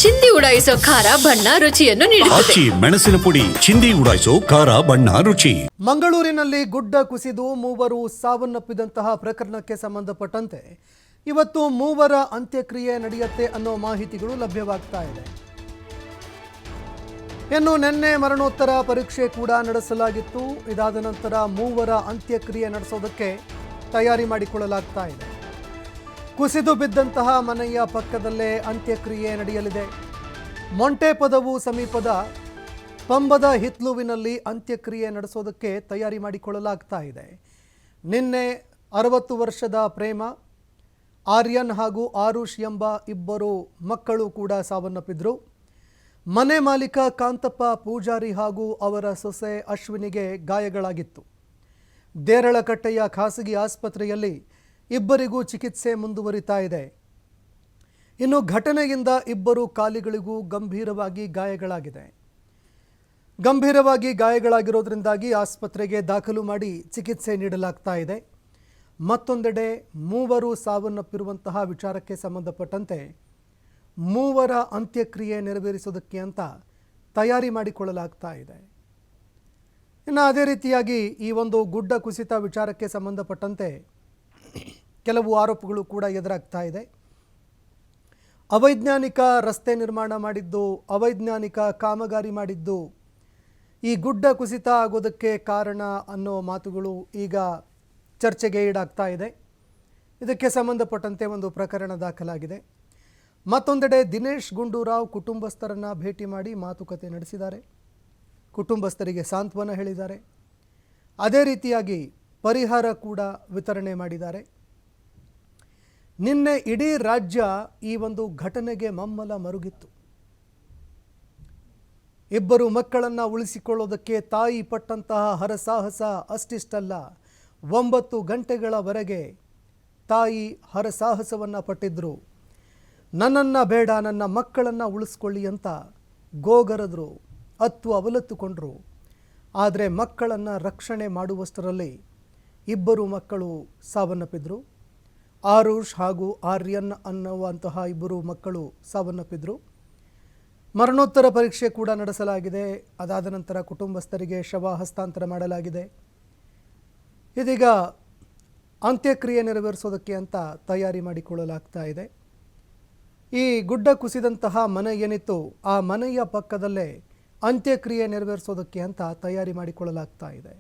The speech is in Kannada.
ಚಿಂದಿ ಉಡಾಯಿಸೋ ಖಾರ ಬಣ್ಣ ರುಚಿಯನ್ನು ನೀಡುತ್ತದೆ. ಆಚಿ ಮೆಣಸಿನ ಪುಡಿ ಚಿಂದಿ ಉಡಾಯಿಸೋ ಖಾರ ಬಣ್ಣ ರುಚಿ. ಮಂಗಳೂರಿನಲ್ಲಿ ಗುಡ್ಡ ಕುಸಿದು ಮೂವರು ಸಾವನ್ನಪ್ಪಿದಂತಹ ಪ್ರಕರಣಕ್ಕೆ ಸಂಬಂಧಪಟ್ಟಂತೆ ಇವತ್ತು ಮೂವರ ಅಂತ್ಯಕ್ರಿಯೆ ನಡೆಯುತ್ತೆ ಅನ್ನೋ ಮಾಹಿತಿಗಳು ಲಭ್ಯವಾಗ್ತಾ ಇದೆ. ಇನ್ನು ನಿನ್ನೆ ಮರಣೋತ್ತರ ಪರೀಕ್ಷೆ ಕೂಡ ನಡೆಸಲಾಗಿತ್ತು. ಇದಾದ ನಂತರ ಮೂವರ ಅಂತ್ಯಕ್ರಿಯೆ ನಡೆಸೋದಕ್ಕೆ ತಯಾರಿ ಮಾಡಿಕೊಳ್ಳಲಾಗ್ತಾ ಇದೆ. ಕುಸಿದು ಬಿದ್ದಂತಹ ಮನೆಯ ಪಕ್ಕದಲ್ಲೇ ಅಂತ್ಯಕ್ರಿಯೆ ನಡೆಯಲಿದೆ. ಮೊಂಟೆಪದವು ಸಮೀಪದ ಪಂಬದ ಹಿತ್ಲುವಿನಲ್ಲಿ ಅಂತ್ಯಕ್ರಿಯೆ ನಡೆಸೋದಕ್ಕೆ ತಯಾರಿ ಮಾಡಿಕೊಳ್ಳಲಾಗ್ತಾ ಇದೆ. ನಿನ್ನೆ 60 ವರ್ಷದ ಪ್ರೇಮ ಆರ್ಯನ್ ಹಾಗೂ ಆರುಷ್ ಎಂಬ ಇಬ್ಬರು ಮಕ್ಕಳು ಕೂಡ ಸಾವನ್ನಪ್ಪಿದ್ರು. ಮನೆ ಮಾಲೀಕ ಕಾಂತಪ್ಪ ಪೂಜಾರಿ ಹಾಗೂ ಅವರ ಸೊಸೆ ಅಶ್ವಿನಿಗೆ ಗಾಯಗಳಾಗಿತ್ತು. ದೇರಳಕಟ್ಟೆಯ ಖಾಸಗಿ ಆಸ್ಪತ್ರೆಯಲ್ಲಿ ಇಬ್ಬರಿಗೂ ಚಿಕಿತ್ಸೆ ಮುಂದುವರಿತಾ ಇದೆ. ಇನ್ನು ಘಟನೆಯಿಂದ ಇಬ್ಬರು ಕಾಲಿಗಳಿಗೂ ಗಂಭೀರವಾಗಿ ಗಾಯಗಳಾಗಿರೋದ್ರಿಂದಾಗಿ ಆಸ್ಪತ್ರೆಗೆ ದಾಖಲು ಮಾಡಿ ಚಿಕಿತ್ಸೆ ನೀಡಲಾಗ್ತಾ ಇದೆ. ಮತ್ತೊಂದೆಡೆ ಮೂವರು ಸಾವನ್ನಪ್ಪಿರುವಂತಹ ವಿಚಾರಕ್ಕೆ ಸಂಬಂಧಪಟ್ಟಂತೆ ಮೂವರ ಅಂತ್ಯಕ್ರಿಯೆ ನೆರವೇರಿಸೋದಕ್ಕೆ ಅಂತ ತಯಾರಿ ಮಾಡಿಕೊಳ್ಳಲಾಗ್ತಾ ಇದೆ. ಇನ್ನು ಅದೇ ರೀತಿಯಾಗಿ ಈ ಒಂದು ಗುಡ್ಡ ಕುಸಿತ ವಿಚಾರಕ್ಕೆ ಸಂಬಂಧಪಟ್ಟಂತೆ ಕೆಲವು ಆರೋಪಗಳು ಕೂಡ ಎದುರಾಗ್ತಾ ಇದೆ. ಅವೈಜ್ಞಾನಿಕ ರಸ್ತೆ ನಿರ್ಮಾಣ ಮಾಡಿದ್ದು, ಅವೈಜ್ಞಾನಿಕ ಕಾಮಗಾರಿ ಮಾಡಿದ್ದು ಈ ಗುಡ್ಡ ಕುಸಿತ ಆಗೋದಕ್ಕೆ ಕಾರಣ ಅನ್ನೋ ಮಾತುಗಳು ಈಗ ಚರ್ಚೆಗೆ ಈಡಾಗ್ತಾ ಇದೆ. ಇದಕ್ಕೆ ಸಂಬಂಧಪಟ್ಟಂತೆ ಒಂದು ಪ್ರಕರಣ ದಾಖಲಾಗಿದೆ. ಮತ್ತೊಂದೆಡೆ ದಿನೇಶ್ ಗುಂಡೂರಾವ್ ಕುಟುಂಬಸ್ಥರನ್ನು ಭೇಟಿ ಮಾಡಿ ಮಾತುಕತೆ ನಡೆಸಿದ್ದಾರೆ. ಕುಟುಂಬಸ್ಥರಿಗೆ ಸಾಂತ್ವನ ಹೇಳಿದ್ದಾರೆ. ಅದೇ ರೀತಿಯಾಗಿ ಪರಿಹಾರ ಕೂಡ ವಿತರಣೆ ಮಾಡಿದ್ದಾರೆ. ನಿನ್ನೆ ಇಡೀ ರಾಜ್ಯ ಈ ಒಂದು ಘಟನೆಗೆ ಮಮ್ಮಲ ಮರುಗಿತ್ತು. ಇಬ್ಬರು ಮಕ್ಕಳನ್ನು ಉಳಿಸಿಕೊಳ್ಳೋದಕ್ಕೆ ತಾಯಿ ಪಟ್ಟಂತಹ ಹರಸಾಹಸ ಅಷ್ಟಿಷ್ಟಲ್ಲ, 9 ಗಂಟೆಗಳವರೆಗೆ ತಾಯಿ ಹರಸಾಹಸವನ್ನು ಪಟ್ಟಿದ್ರು. ನನ್ನನ್ನು ಬೇಡ, ನನ್ನ ಮಕ್ಕಳನ್ನು ಉಳಿಸ್ಕೊಳ್ಳಿ ಅಂತ ಗೋಗರೆದ್ರು, ಅವಲತ್ತುಕೊಂಡ್ರು. ಆದರೆ ಮಕ್ಕಳನ್ನು ರಕ್ಷಣೆ ಮಾಡುವಷ್ಟರಲ್ಲಿ ಇಬ್ಬರು ಮಕ್ಕಳು ಸಾವನ್ನಪ್ಪಿದ್ರು. ಆರುಷ್ ಹಾಗೂ ಆರ್ಯನ್ ಅನ್ನುವಂತಹ ಇಬ್ಬರು ಮಕ್ಕಳು ಸಾವನ್ನಪ್ಪಿದ್ರು. ಮರಣೋತ್ತರ ಪರೀಕ್ಷೆ ಕೂಡ ನಡೆಸಲಾಗಿದೆ. ಅದಾದ ನಂತರ ಕುಟುಂಬಸ್ಥರಿಗೆ ಶವ ಹಸ್ತಾಂತರ ಮಾಡಲಾಗಿದೆ. ಇದೀಗ ಅಂತ್ಯಕ್ರಿಯೆ ನೆರವೇರಿಸೋದಕ್ಕೆ ಅಂತ ತಯಾರಿ ಮಾಡಿಕೊಳ್ಳಲಾಗ್ತಾ ಇದೆ. ಈ ಗುಡ್ಡ ಕುಸಿದಂತಹ ಮನೆ ಏನಿತ್ತು, ಆ ಮನೆಯ ಪಕ್ಕದಲ್ಲೇ ಅಂತ್ಯಕ್ರಿಯೆ ನೆರವೇರಿಸೋದಕ್ಕೆ ಅಂತ ತಯಾರಿ ಮಾಡಿಕೊಳ್ಳಲಾಗ್ತಾ ಇದೆ.